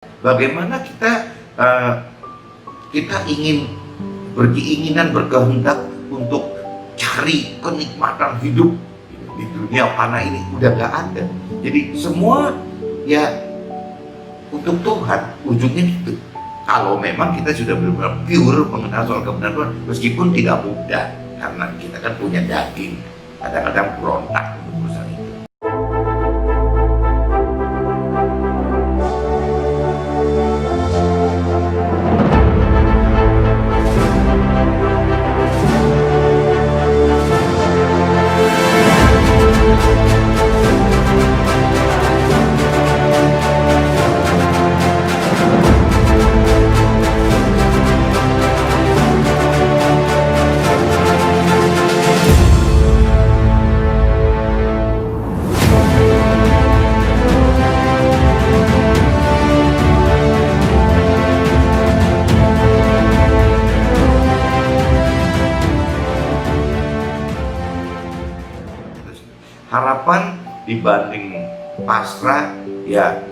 Bagaimana kita ingin berkeinginan, berkehendak untuk cari kenikmatan hidup di dunia fana ini udah gak ada. Jadi semua ya untuk Tuhan, ujungnya itu. Kalau memang kita sudah benar-benar pure mengenal soal kebenaran Tuhan, meskipun tidak mudah, karena kita kan punya daging, kadang-kadang berontak untuk urusan itu. Harapan dibanding pasrah ya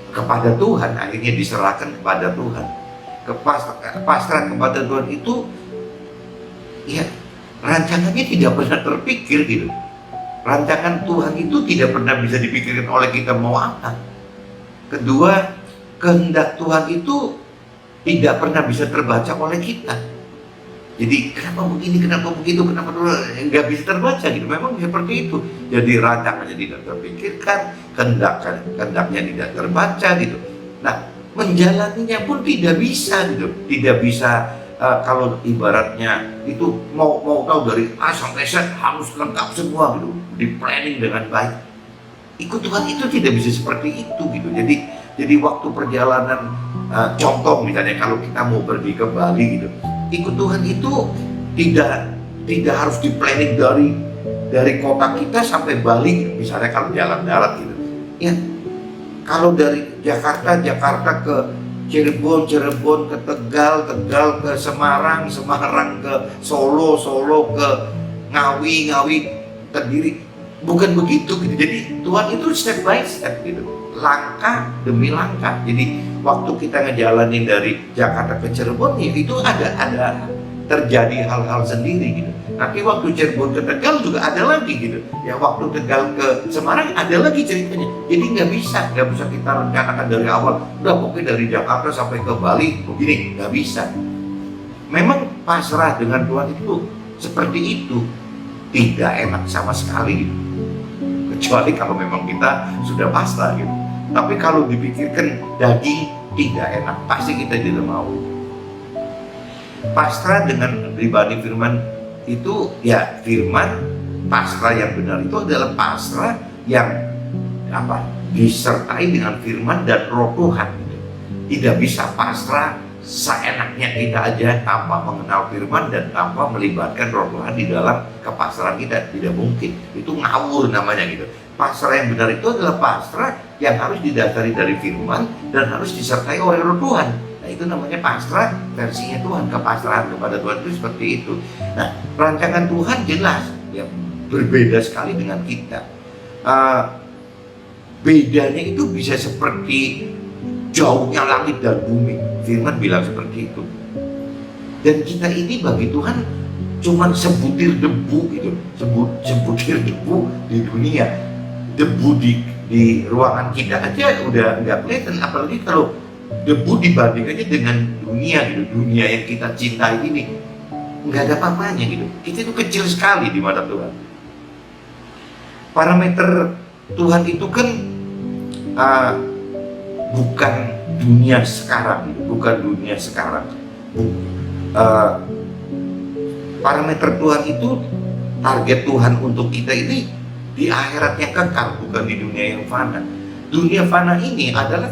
kepada Tuhan, akhirnya diserahkan kepada Tuhan. Pasrah kepada Tuhan itu ya rancangannya tidak pernah terpikir gitu. Rancangan Tuhan itu tidak pernah bisa dipikirkan oleh kita mau apa. Kedua, kehendak Tuhan itu tidak pernah bisa terbaca oleh kita. Jadi kenapa begini, kenapa begitu, kenapa nggak bisa terbaca gitu. Memang seperti itu. Jadi rancangannya tidak terpikirkan, kehendaknya tidak terbaca gitu. Nah, menjalaninya pun tidak bisa gitu. Tidak bisa kalau ibaratnya itu mau tahu dari A sampai Z harus lengkap semua gitu, di planning dengan baik. Ikut Tuhan itu tidak bisa seperti itu gitu. Jadi waktu perjalanan contoh misalnya kalau kita mau pergi ke Bali gitu, ikut Tuhan itu tidak harus di planning dari kota kita sampai Bali gitu. Misalnya kalau jalan darat gitu ya, kalau dari Jakarta ke Cirebon ke Tegal ke Semarang ke Solo ke Ngawi ke Kediri, bukan begitu gitu. Jadi Tuhan itu step by step gitu, langkah demi langkah. Jadi waktu kita ngejalanin dari Jakarta ke Cirebon ya itu ada terjadi hal-hal sendiri gitu. Nanti waktu Cirebon ke Tegal juga ada lagi gitu. Ya waktu Tegal ke Semarang ada lagi ceritanya. Jadi nggak bisa kita rencanakan dari awal. Udah pokoknya dari Jakarta sampai ke Bali begini, nggak bisa. Memang pasrah dengan Tuhan itu seperti itu, tidak enak sama sekali gitu. Kecuali kalau memang kita sudah pasrah gitu. Tapi kalau dipikirkan daging tidak enak, pasti kita tidak mau. Pasrah dengan pribadi firman itu ya, firman pasrah yang benar itu adalah pasrah yang disertai dengan firman dan roh Tuhan. Tidak bisa pasrah seenaknya kita aja tanpa mengenal firman dan tanpa melibatkan roh Tuhan di dalam kepasrahan kita. Tidak mungkin, itu ngawur namanya gitu. Pasrah yang benar itu adalah pasrah yang harus didasari dari firman dan harus disertai oleh roh Tuhan. Nah itu namanya pasrah versinya Tuhan. Kepasrahan kepada Tuhan itu seperti itu. Nah rancangan Tuhan jelas ya, berbeda sekali dengan kita. Bedanya itu bisa seperti jauhnya langit dan bumi. Firman bilang seperti itu. Dan kita ini bagi Tuhan cuman sebutir debu gitu, sebutir debu di dunia. Debu di ruangan kita aja udah nggak kelihatan, apalagi kalau debu dibandingkannya dengan dunia gitu. Dunia yang kita cintai ini nggak ada apa-apanya gitu. Kita itu kecil sekali di mata Tuhan. Parameter Tuhan itu kan bukan dunia sekarang, bukan dunia sekarang. Parameter Tuhan itu, target Tuhan untuk kita ini di akhirat yang kekal, bukan di dunia yang fana. Dunia fana ini adalah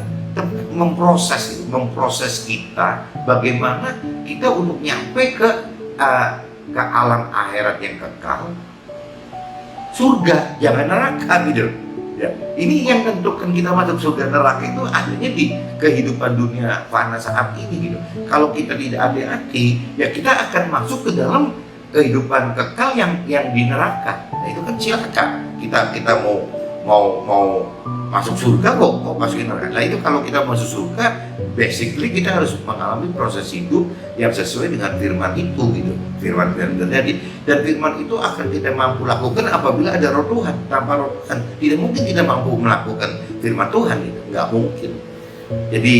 memproses kita bagaimana kita untuk nyampe ke alam akhirat yang kekal, surga, jangan neraka gitu. Ya, ini yang tentukan kita masuk surga neraka itu adanya di kehidupan dunia fana saat ini gitu. Kalau kita tidak hati-hati, ya kita akan masuk ke dalam kehidupan kekal yang di neraka. Nah itu kan silakan kita mau masuk surga kok masukin neraka. Nah itu kalau kita masuk surga, basically kita harus mengalami proses hidup yang sesuai dengan firman itu gitu. Firman terjadi, dan firman itu akan kita mampu lakukan apabila ada roh Tuhan. Tanpa roh Tuhan tidak mungkin kita mampu melakukan firman Tuhan gitu, nggak mungkin. Jadi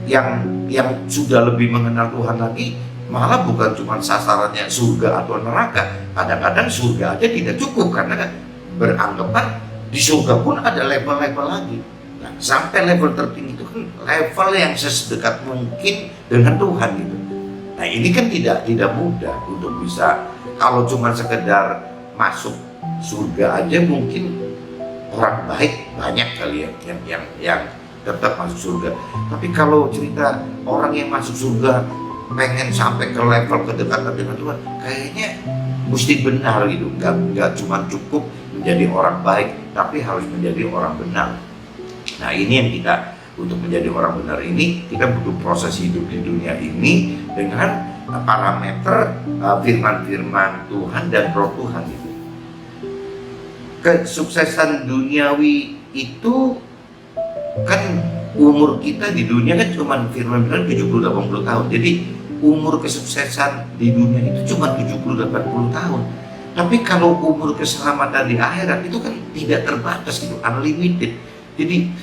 yang sudah lebih mengenal Tuhan lagi, malah bukan cuma sasarannya surga atau neraka. Kadang-kadang surga aja tidak cukup karena beranggapan di surga pun ada level-level lagi. Nah, sampai level tertinggi itu kan level yang sedekat mungkin dengan Tuhan gitu. Nah ini kan tidak mudah untuk bisa, kalau cuma sekedar masuk surga aja mungkin orang baik banyak kali yang tetap masuk surga. Tapi kalau cerita orang yang masuk surga pengen sampai ke level kedekatan dengan Tuhan, kayaknya mesti benar gitu. Nggak cuma cukup menjadi orang baik, tapi harus menjadi orang benar. Nah ini yang kita, untuk menjadi orang benar ini, kita butuh proses hidup di dunia ini dengan parameter firman-firman Tuhan dan roh Tuhan itu. Kesuksesan duniawi itu kan, umur kita di dunia kan cuma firman-firman 70-80 tahun. Jadi umur kesuksesan di dunia itu cuma 70-80 tahun. Tapi kalau umur keselamatan di akhirat itu kan tidak terbatas gitu, unlimited. Jadi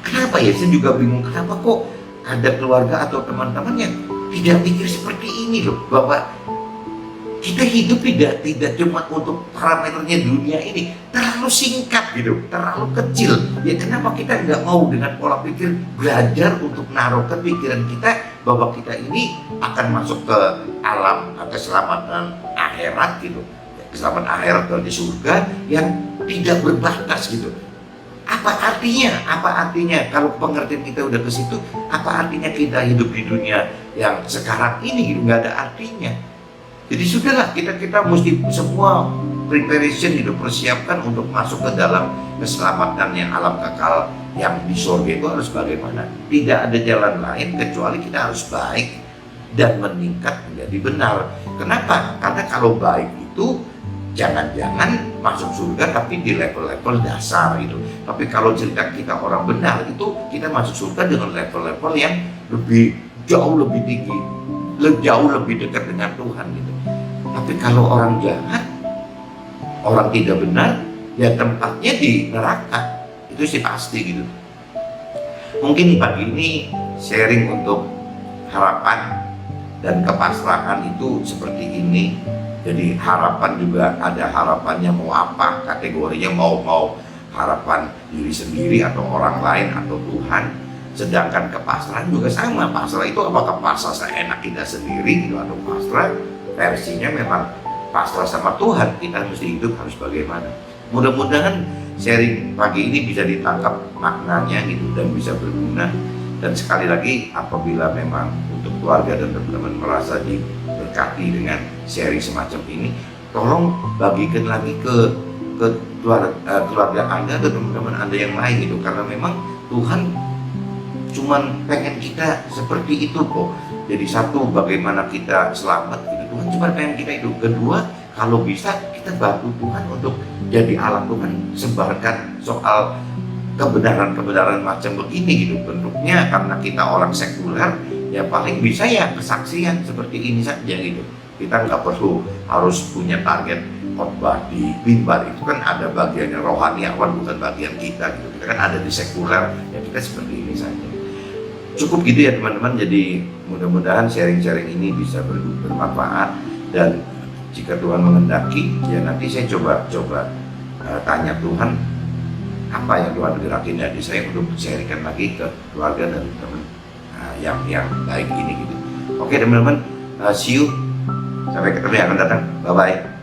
kenapa ya, saya juga bingung kenapa kok ada keluarga atau teman-teman yang tidak pikir seperti ini loh, bahwa kita hidup tidak cuma untuk parameternya dunia ini, terlalu singkat gitu, terlalu kecil. Ya kenapa kita nggak mau dengan pola pikir belajar untuk menaruhkan pikiran kita bahwa kita ini akan masuk ke alam keselamatan akhirat gitu, keselamatan akhirat di surga yang tidak berbatas gitu. Apa artinya kalau pengertian kita udah ke situ, apa artinya kita hidup di dunia yang sekarang ini gitu, nggak ada artinya. Jadi sudahlah, kita mesti semua preparation hidup, persiapkan untuk masuk ke dalam keselamatan yang alam kekal yang di surga itu harus bagaimana. Tidak ada jalan lain kecuali kita harus baik dan meningkat menjadi benar. Kenapa? Karena kalau baik itu jangan-jangan masuk surga tapi di level-level dasar gitu. Tapi kalau cerita kita orang benar itu, kita masuk surga dengan level-level yang jauh lebih tinggi, jauh lebih dekat dengan Tuhan gitu. Tapi kalau orang jahat, orang tidak benar, ya tempatnya di neraka. Itu sih pasti gitu. Mungkin pagi ini sharing untuk harapan dan kepasrahan itu seperti ini. Jadi harapan juga ada harapannya, mau apa kategorinya, mau harapan diri sendiri atau orang lain atau Tuhan. Sedangkan kepasrahan juga sama. Pasrah itu apakah pasrah seenak kita sendiri gitu, atau pasrah versinya memang pasrah sama Tuhan, kita mesti hidup harus bagaimana. Mudah-mudahan sharing pagi ini bisa ditangkap maknanya gitu dan bisa berguna. Dan sekali lagi, apabila memang untuk keluarga dan teman-teman merasa diberkati dengan sharing semacam ini, tolong bagikan lagi ke keluarga Anda atau teman-teman Anda yang lain gitu, karena memang Tuhan cuman pengen kita seperti itu kok. Jadi satu, bagaimana kita selamat gitu, Tuhan cuma pengen kita itu. Kedua, kalau bisa kita bantu Tuhan untuk jadi alat Tuhan, sebarkan soal kebenaran-kebenaran macam begini gitu. Bentuknya karena kita orang sekuler, ya paling bisa ya kesaksian seperti ini saja gitu. Kita nggak perlu harus punya target khotbah di mimbar, itu kan ada bagiannya rohaniawan, bukan bagian kita gitu. Kita kan ada di sekuler, ya kita seperti ini saja. Cukup gitu ya teman-teman. Jadi mudah-mudahan sharing-sharing ini bisa bermanfaat, dan jika Tuhan menghendaki ya nanti saya coba tanya Tuhan apa yang Tuhan gerakin dari saya untuk sharingkan lagi ke keluarga dan teman yang baik ini gitu. Oke teman-teman, see you, sampai ketemu yang akan datang, bye bye.